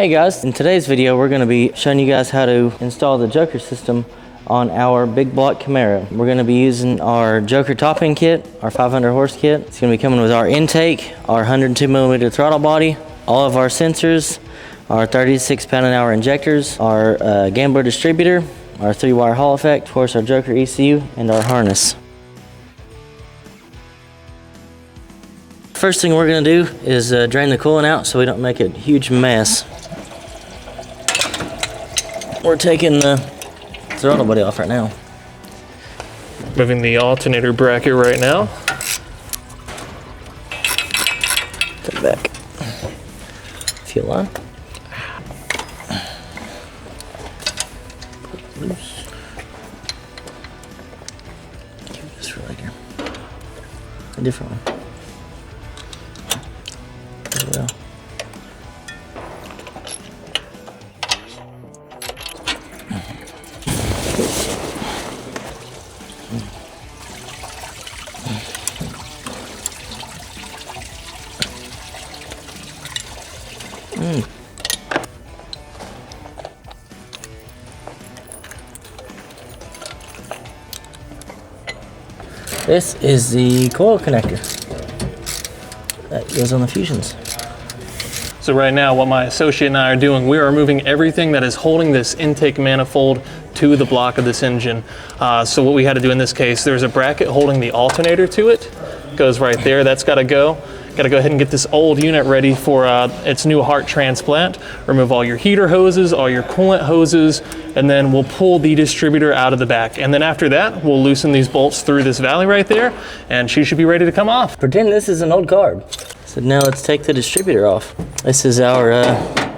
Hey guys, in today's video we're going to be showing you guys how to install the Joker system on our big block Camaro. We're going to be using our Joker top-end kit, our 500 horse kit. It's going to be coming with our intake, our 102mm throttle body, all of our sensors, our 36 pound-an-hour injectors, our gambler distributor, our 3-wire Hall effect, of course our Joker ECU, and our harness. First thing we're going to do is drain the coolant out so we don't make a huge mess. We're taking the throttle body off right now. Moving the alternator bracket right now. Take it back. Fuel line. Put it loose. Keep this for later. A different one. As well. This is the coil connector that goes on the fusions. So right now what my associate and I are doing, we are removing everything that is holding this intake manifold to the block of this engine. So what we had to do in this case, there's a bracket holding the alternator to it. Goes right there, that's gotta go. Gotta go ahead and get this old unit ready for its new heart transplant. Remove all your heater hoses, all your coolant hoses, and then we'll pull the distributor out of the back. And then after that, we'll loosen these bolts through this valley right there, and she should be ready to come off. Pretend this is an old carb. So now let's take the distributor off. This is our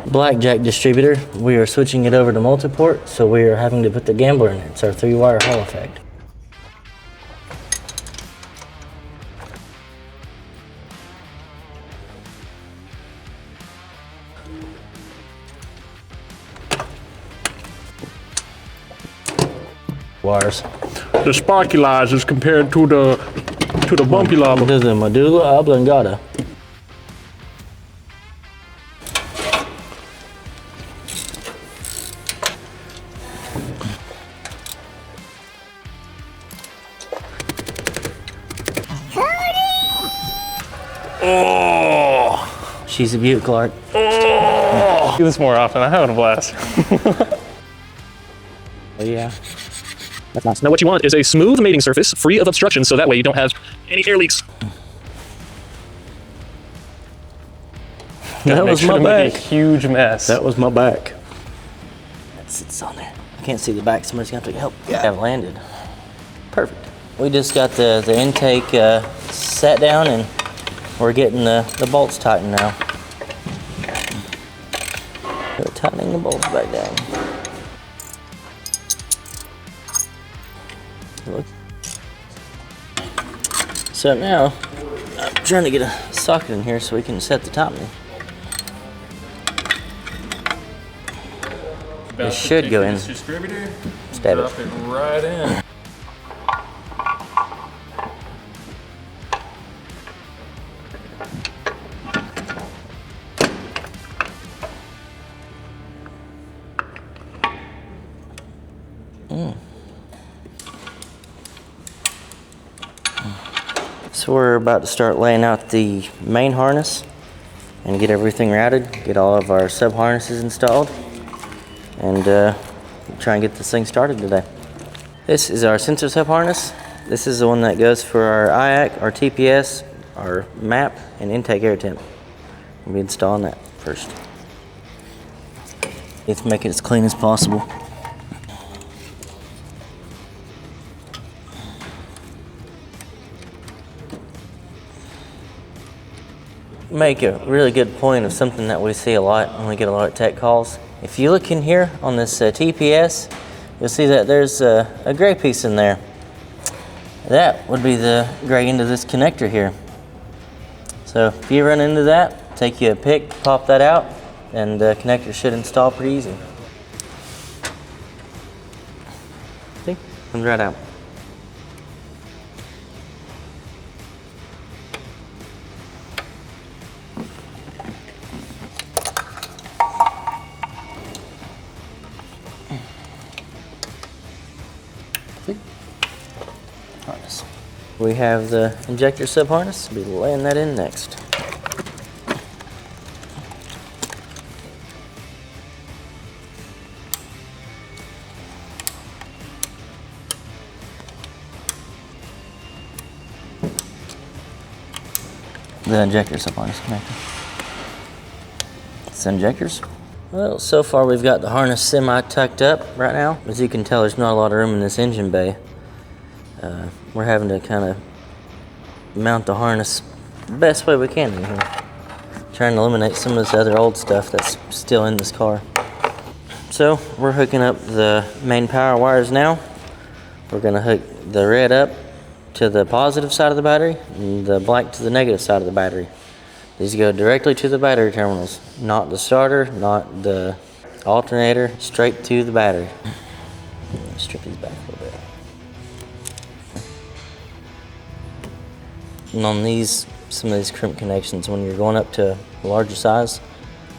blackjack distributor. We are switching it over to multi-port, so we are having to put the gambler in it. It's our 3-wire Hall effect. Wires. The sparky lies is compared to the bumpy lava. This is the medulla oblongata. Oh! She's a beaut, Clark. Oh! Do this more often. I'm having a blast. Oh yeah. That's nice. Now what you want is a smooth mating surface, free of obstructions, so that way you don't have any air leaks. That was my back. A huge mess. That was my back. That sits on there. I can't see the back. Somebody's gonna have to help. Yeah, I've landed. Perfect. We just got the intake set down, and we're getting the bolts tightened now. We're tightening the bolts back down. So now, I'm trying to get a socket in here so we can set the timing. It should go in. Distributor, Stab drop it right in. So we're about to start laying out the main harness and get everything routed, get all of our sub harnesses installed, and try and get this thing started today. This is our sensor sub harness. This is the one that goes for our IAC, our TPS, our map, and intake air temp. We'll be installing that first. Let's make it as clean as possible. Make a really good point of something that we see a lot when we get a lot of tech calls. If you look in here on this TPS, you'll see that there's a gray piece in there. That would be the gray end of this connector here. So if you run into that, take you a pick, pop that out, and the connector should install pretty easy. See? Comes right out. we have the injector sub harness. We'll be laying that in next. The injector sub harness connector. It's injectors. Well, so far we've got the harness semi tucked up right now. As you can tell, there's not a lot of room in this engine bay. We're having to kind of mount the harness the best way we can in here. Trying to eliminate some of this other old stuff that's still in this car. So we're hooking up the main power wires now. We're gonna hook the red up to the positive side of the battery and the black to the negative side of the battery. These go directly to the battery terminals, not the starter, not the alternator, straight to the battery. Strip these back a little bit. And on these, some of these crimp connections, when you're going up to a larger size,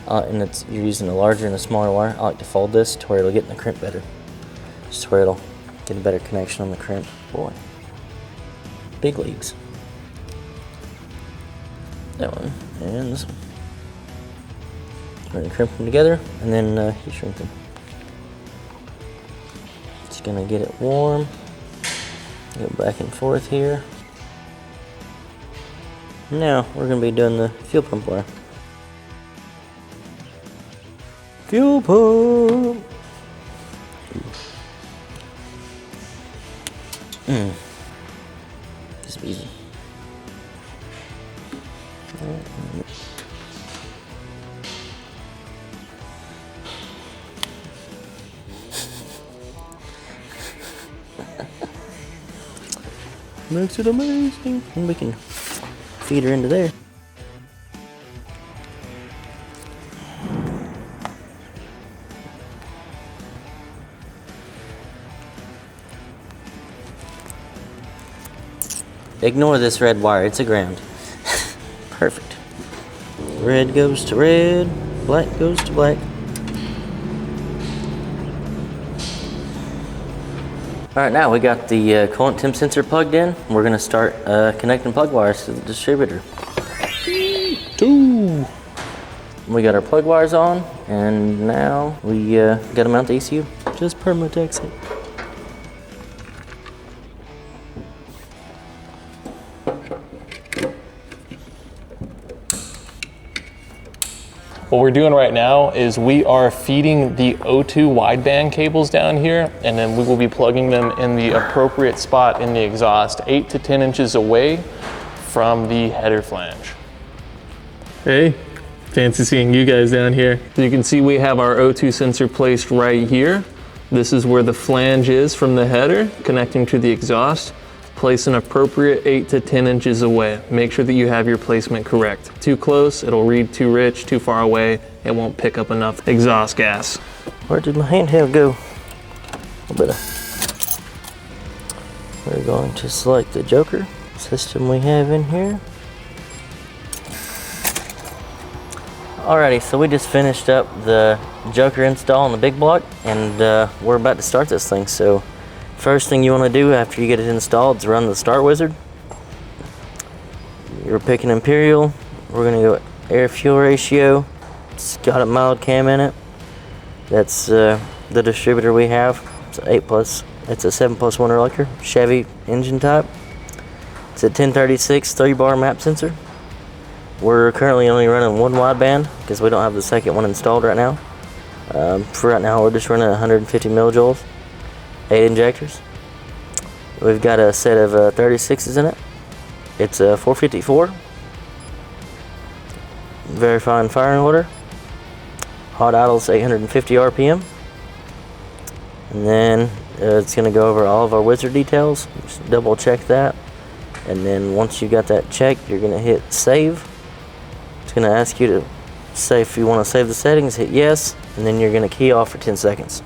and you're using a larger and a smaller wire, I like to fold this to where it'll get in the crimp better. Just where it'll get a better connection on the crimp. Boy. Big leagues. That one and this one. We're gonna crimp them together and then heat shrink them. Just gonna get it warm. Go back and forth here. Now we're gonna be doing the fuel pump wire. Fuel pump. Just easy. Makes it amazing. And we can feed her into there. Ignore this red wire, it's a ground. Perfect. Red goes to red, black goes to black. Alright, now we got the coolant temp sensor plugged in. We're gonna start connecting plug wires to the distributor. We got our plug wires on, and now we gotta mount the ECU. Just permatex it. What we're doing right now is we are feeding the O2 wideband cables down here, and then we will be plugging them in the appropriate spot in the exhaust, 8 to 10 inches away from the header flange. Hey, fancy seeing you guys down here. So you can see we have our O2 sensor placed right here. This is where the flange is from the header, connecting to the exhaust. Place an appropriate 8 to 10 inches away. Make sure that you have your placement correct. Too close, it'll read too rich. Too far away, it won't pick up enough exhaust gas. Where did my handheld go? A little bit of. We're going to select the Joker system we have in here. Alrighty, so we just finished up the Joker install on the big block, and we're about to start this thing. So first thing you want to do after you get it installed is run the start wizard. You're picking Imperial. We're going to go air fuel ratio. It's got a mild cam in it. That's the distributor we have. It's an 8+. It's a 7+1 electric Chevy engine type. It's a 1036 3-bar map sensor. We're currently only running one wideband because we don't have the second one installed right now. For right now, we're just running 150 millijoules. 8 injectors. We've got a set of 36s in it. It's a 454. Very fine firing order. Hot idle's 850 RPM. And then it's going to go over all of our wizard details. Just double check that. And then once you got that checked, you're going to hit save. It's going to ask you to say if you want to save the settings, hit yes. And then you're going to key off for 10 seconds.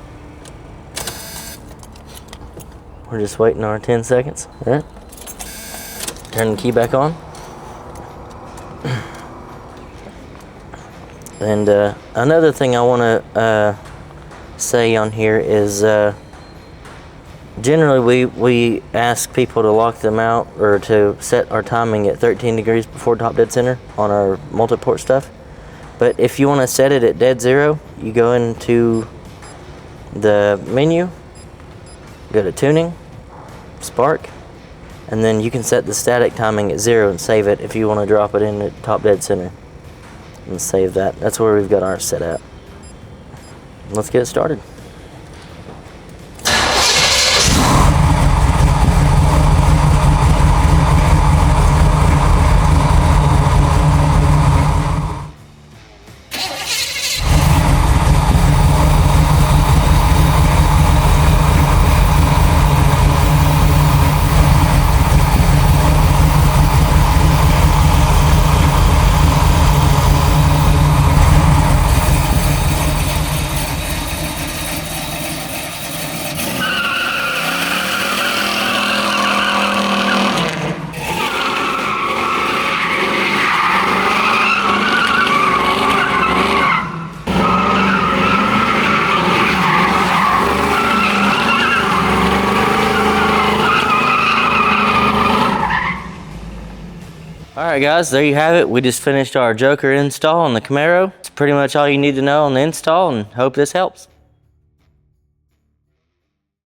We're just waiting our 10 seconds. All right. Turn the key back on. And another thing I want to say on here is Generally, we ask people to lock them out or to set our timing at 13 degrees before top dead center on our multi-port stuff. But if you want to set it at dead zero, you go into the menu, go to tuning, spark, and then you can set the static timing at 0 and save it if you want to drop it in at top dead center. And save that. That's where we've got ours set at. Let's get it started. Alright guys, there you have it. We just finished our Joker install on the Camaro. It's pretty much all you need to know on the install, and hope this helps.